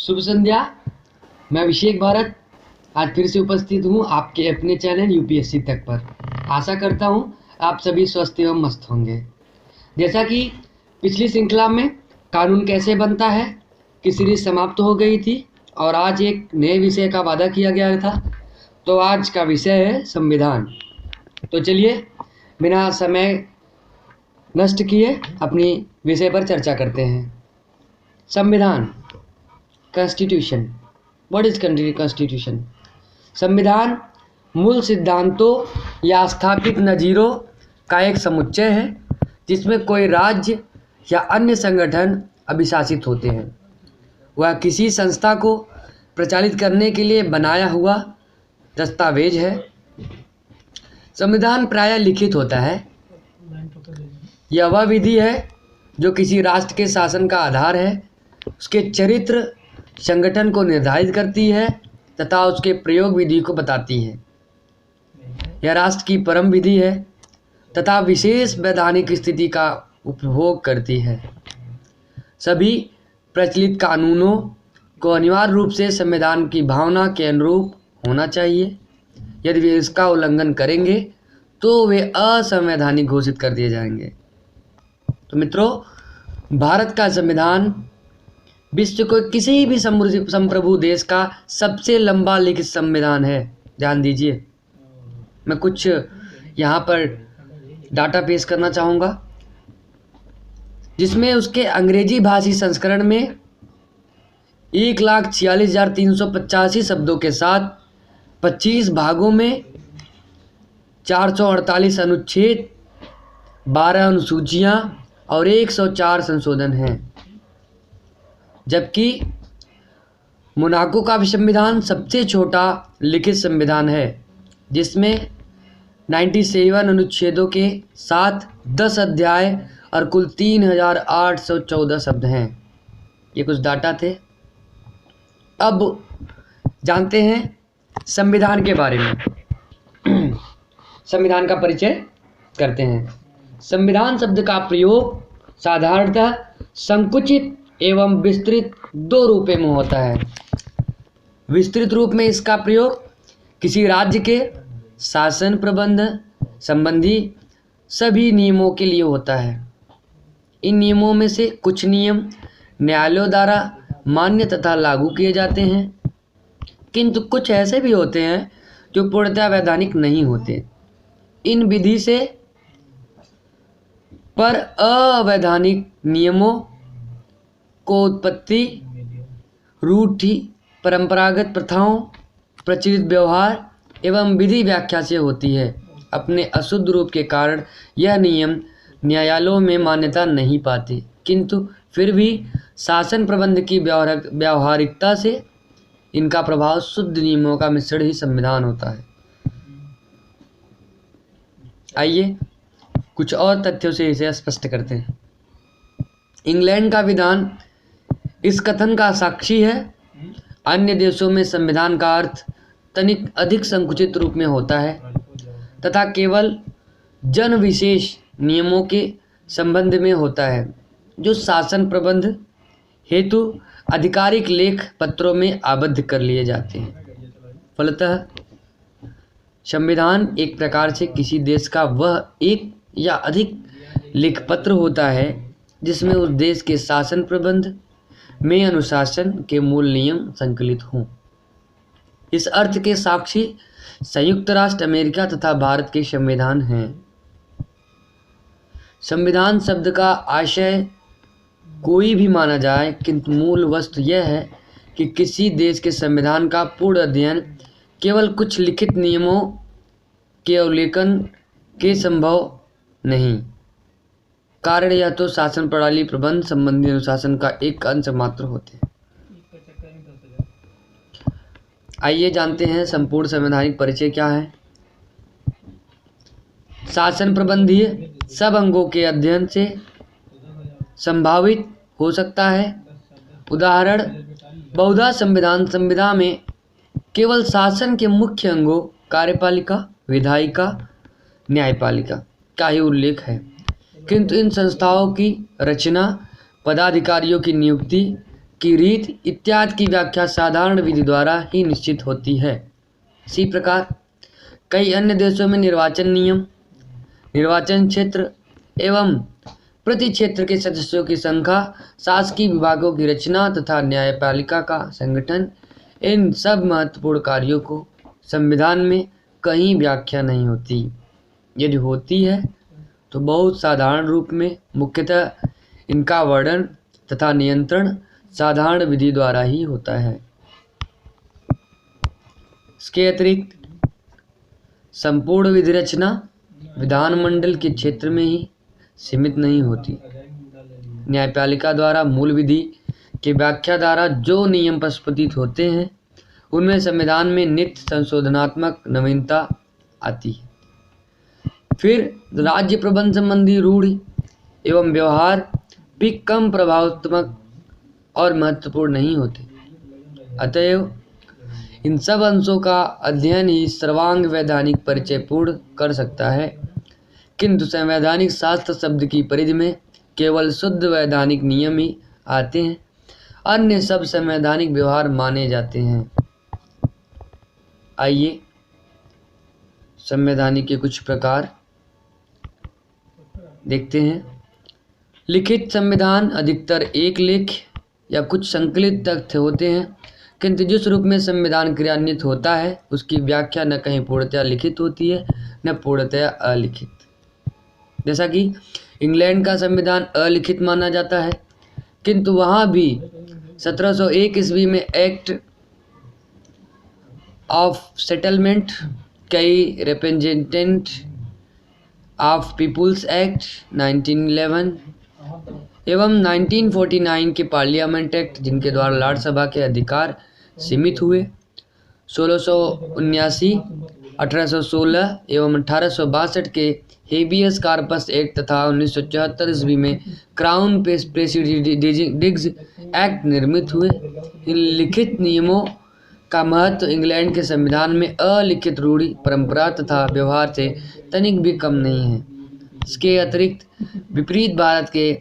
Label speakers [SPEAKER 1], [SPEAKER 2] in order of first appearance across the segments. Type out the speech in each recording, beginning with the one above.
[SPEAKER 1] शुभ संध्या। मैं अभिषेक भारत आज फिर से उपस्थित हूँ आपके अपने चैनल यूपीएससी तक पर। आशा करता हूँ आप सभी स्वस्थ एवं मस्त होंगे। जैसा कि पिछली श्रृंखला में कानून कैसे बनता है की सीरीज समाप्त हो गई थी और आज एक नए विषय का वादा किया गया था, तो आज का विषय है संविधान। तो चलिए बिना समय नष्ट किए अपनी विषय पर चर्चा करते हैं। संविधान, कॉन्स्टिट्यूशन। What is constitution? संविधान मूल सिद्धांतों या स्थापित नज़ीरों का एक समुच्चय है जिसमें कोई राज्य या अन्य संगठन अभिशासित होते हैं। वह किसी संस्था को प्रचालित करने के लिए बनाया हुआ दस्तावेज है। संविधान प्रायः लिखित होता है। यह वह विधि है जो किसी राष्ट्र के शासन का आधार है, उसके चरित्र संगठन को निर्धारित करती है तथा उसके प्रयोग विधि को बताती है। यह राष्ट्र की परम विधि है तथा विशेष वैधानिक स्थिति का उपभोग करती है। सभी प्रचलित कानूनों को अनिवार्य रूप से संविधान की भावना के अनुरूप होना चाहिए। यदि वे इसका उल्लंघन करेंगे तो वे असंवैधानिक घोषित कर दिए जाएंगे। तो मित्रों, भारत का संविधान विश्व को किसी भी संप्रभु देश का सबसे लंबा लिखित संविधान है। ध्यान दीजिए, मैं कुछ यहाँ पर डाटा पेश करना चाहूँगा जिसमें उसके अंग्रेजी भाषी संस्करण में 1,46,385 शब्दों के साथ 25 भागों में 448 अनुच्छेद, 12 अनुसूचियाँ और 104 संशोधन हैं। जबकि मोनाको का संविधान सबसे छोटा लिखित संविधान है जिसमें 97 अनुच्छेदों के साथ 10 अध्याय और कुल 3,814 शब्द हैं। ये कुछ डाटा थे। अब जानते हैं संविधान के बारे में। संविधान का परिचय करते हैं। संविधान शब्द का प्रयोग साधारणतः संकुचित एवं विस्तृत दो रूपों में होता है। विस्तृत रूप में इसका प्रयोग किसी राज्य के शासन प्रबंध संबंधी सभी नियमों के लिए होता है। इन नियमों में से कुछ नियम न्यायालयों द्वारा मान्य तथा लागू किए जाते हैं, किंतु कुछ ऐसे भी होते हैं जो पूर्णतः वैधानिक नहीं होते। इन विधि से पर अवैधानिक नियमों को उत्पत्ति रूढ़ि, परंपरागत प्रथाओं, प्रचलित व्यवहार एवं विधि व्याख्या से होती है। अपने अशुद्ध रूप के कारण यह नियम न्यायालयों में मान्यता नहीं पाते, किंतु फिर भी शासन प्रबंध की व्यावहारिकता से इनका प्रभाव शुद्ध नियमों का मिश्रण ही संविधान होता है। आइए कुछ और तथ्यों से इसे स्पष्ट करते हैं। इंग्लैंड का विधान इस कथन का साक्षी है। अन्य देशों में संविधान का अर्थ तनिक अधिक संकुचित रूप में होता है तथा केवल जन विशेष नियमों के संबंध में होता है जो शासन प्रबंध हेतु आधिकारिक लेख पत्रों में आबद्ध कर लिए जाते हैं। फलतः संविधान एक प्रकार से किसी देश का वह एक या अधिक लेखपत्र होता है जिसमें उस देश के शासन प्रबंध में अनुशासन के मूल नियम संकलित हों। इस अर्थ के साक्षी संयुक्त राष्ट्र अमेरिका तथा भारत के संविधान हैं। संविधान शब्द का आशय कोई भी माना जाए, किंतु मूल वस्तु यह है कि किसी देश के संविधान का पूर्ण अध्ययन केवल कुछ लिखित नियमों के अवलोकन के संभव नहीं। कारण यह तो शासन प्रणाली प्रबंध संबंधी अनुशासन का एक अंश मात्र होते हैं। आइए जानते हैं संपूर्ण संवैधानिक परिचय क्या है। शासन प्रबंधीय सब अंगों के अध्ययन से संभावित हो सकता है। उदाहरण, बहुधा संविधा में केवल शासन के मुख्य अंगों कार्यपालिका, विधायिका, न्यायपालिका का ही उल्लेख है, किंतु इन संस्थाओं की रचना, पदाधिकारियों की नियुक्ति, की रीत इत्यादि की व्याख्या साधारण विधि द्वारा ही निश्चित होती है। इसी प्रकार कई अन्य देशों में निर्वाचन नियम, निर्वाचन क्षेत्र एवं प्रति क्षेत्र के सदस्यों की संख्या, शासकीय विभागों की रचना तथा न्यायपालिका का संगठन, इन सब महत्वपूर्ण कार्यों को संविधान में कहीं व्याख्या नहीं होती। यदि होती है तो बहुत साधारण रूप में, मुख्यतः इनका वर्णन तथा नियंत्रण साधारण विधि द्वारा ही होता है। इसके अतिरिक्त संपूर्ण विधि रचना विधानमंडल के क्षेत्र में ही सीमित नहीं होती। न्यायपालिका द्वारा मूल विधि की व्याख्या द्वारा जो नियम प्रस्फुटित होते हैं उनमें संविधान में नित्य संशोधनात्मक नवीनता आती है। फिर राज्य प्रबंध संबंधी रूढ़ि एवं व्यवहार भी कम प्रभावात्मक और महत्वपूर्ण नहीं होते। अतएव इन सब अंशों का अध्ययन ही सर्वांग वैधानिक परिचय पूर्ण कर सकता है, किंतु संवैधानिक शास्त्र शब्द की परिधि में केवल शुद्ध वैधानिक नियम ही आते हैं, अन्य सब संवैधानिक व्यवहार माने जाते हैं। आइए संवैधानिक के कुछ प्रकार देखते हैं। लिखित संविधान अधिकतर एक लेख या कुछ संकलित तथ्य होते हैं, किंतु जिस रूप में संविधान क्रियान्वित होता है उसकी व्याख्या न कहीं पूर्णतया लिखित होती है न पूर्णतया अलिखित। जैसा कि इंग्लैंड का संविधान अलिखित माना जाता है, किंतु वहाँ भी 1701 ईस्वी में एक्ट ऑफ सेटलमेंट, कई रिप्रेजेंटेंट ऑफ पीपुल्स एक्ट 1911 एवं 1949 के पार्लियामेंट एक्ट, जिनके द्वारा राज्यसभा के अधिकार सीमित हुए, 1679, 1816 एवं 1862 के हेबियस कार्पस एक्ट तथा 1974 ईस्वी में क्राउन प्रेसिडिक्स एक्ट निर्मित हुए। इन लिखित नियमों का महत्व इंग्लैंड के संविधान में अलिखित रूढ़ि, परंपरा तथा व्यवहार से तनिक भी कम नहीं है। इसके अतिरिक्त विपरीत भारत के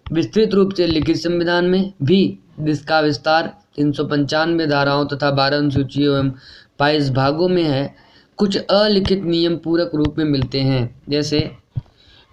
[SPEAKER 1] विस्तृत रूप से लिखित संविधान में भी, जिसका विस्तार 395 धाराओं तथा 12 अनुसूचियों एवं 22 भागों में है, कुछ अलिखित नियम पूरक रूप में मिलते हैं, जैसे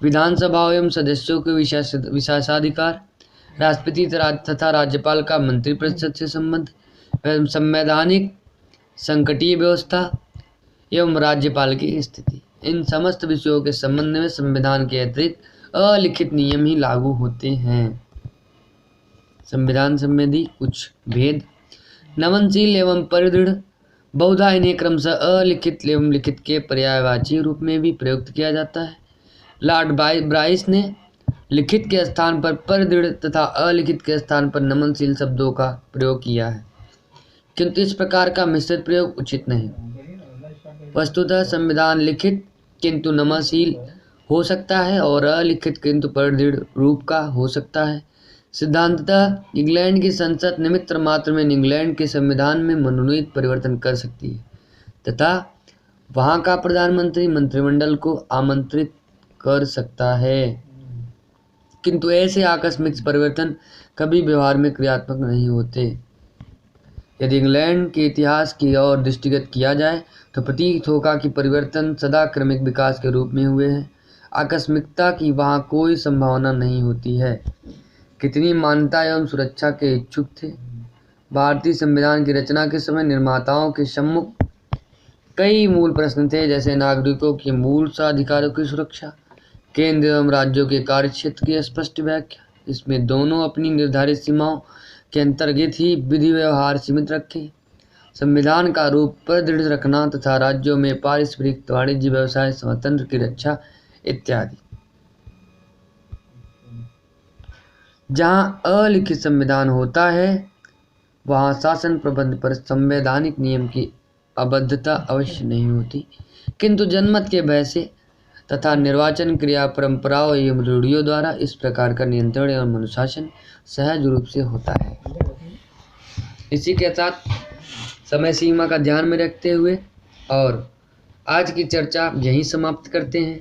[SPEAKER 1] विधानसभा एवं सदस्यों के विशेषाधिकार, राष्ट्रपति तथा राज्यपाल का मंत्रिपरिषद से संबंध, संवैधानिक संकटीय व्यवस्था एवं राज्यपाल की स्थिति। इन समस्त विषयों के संबंध में संविधान के अतिरिक्त अलिखित नियम ही लागू होते हैं। संविधान संबंधी कुछ भेद। नमनशील एवं परिदृढ़, बहुधा इन्हें क्रमशः अलिखित एवं लिखित के पर्यायवाची रूप में भी प्रयुक्त किया जाता है। लॉर्ड ब्राइस ने लिखित के स्थान पर परिदृढ़ तथा अलिखित के स्थान पर नमनशील शब्दों का प्रयोग किया है, किंतु इस प्रकार का मिश्रित प्रयोग उचित नहीं। वस्तुतः संविधान लिखित किंतु नमनशील हो सकता है और अलिखित किंतु परिदृढ़ रूप का हो सकता है। सिद्धांततः इंग्लैंड की संसद निमित्त मात्र में इंग्लैंड के संविधान में मनोनीत परिवर्तन कर सकती है तथा वहां का प्रधानमंत्री मंत्रिमंडल को आमंत्रित कर सकता है, किंतु ऐसे आकस्मिक परिवर्तन कभी व्यवहार में क्रियात्मक नहीं होते। यदि इंग्लैंड के इतिहास की ओर दृष्टिगत किया जाए तो प्रतीत होगा कि परिवर्तन सदा क्रमिक विकास के रूप में हुए हैं। आकस्मिकता की वहाँ कोई संभावना नहीं होती है। कितनी मान्यता एवं सुरक्षा के इच्छुक थे। भारतीय संविधान की रचना के समय निर्माताओं के सम्मुख कई मूल प्रश्न थे, जैसे नागरिकों के मूल अधिकारों की सुरक्षा, केंद्र एवं राज्यों के कार्यक्षेत्र की स्पष्ट व्याख्या, इसमें दोनों अपनी निर्धारित सीमाओं के अंतर्गत ही विधि व्यवहार सीमित रखें, संविधान का रूप प्रदृढ़ रखना तथा राज्यों में पारस्परिक वाणिज्य व्यवसाय स्वतंत्र की रक्षा इत्यादि। जहाँ अलिखित संविधान होता है वहाँ शासन प्रबंध पर संवैधानिक नियम की अबद्धता अवश्य नहीं होती, किंतु जनमत के भय से तथा निर्वाचन क्रिया परंपराओं एवं रूढ़ियों द्वारा इस प्रकार का नियंत्रण एवं अनुशासन सहज रूप से होता है। इसी के साथ समय सीमा का ध्यान में रखते हुए और आज की चर्चा यहीं समाप्त करते हैं।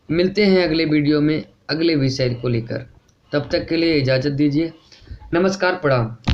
[SPEAKER 1] मिलते हैं अगले वीडियो में अगले विषय को लेकर। तब तक के लिए इजाज़त दीजिए। नमस्कार, प्रणाम।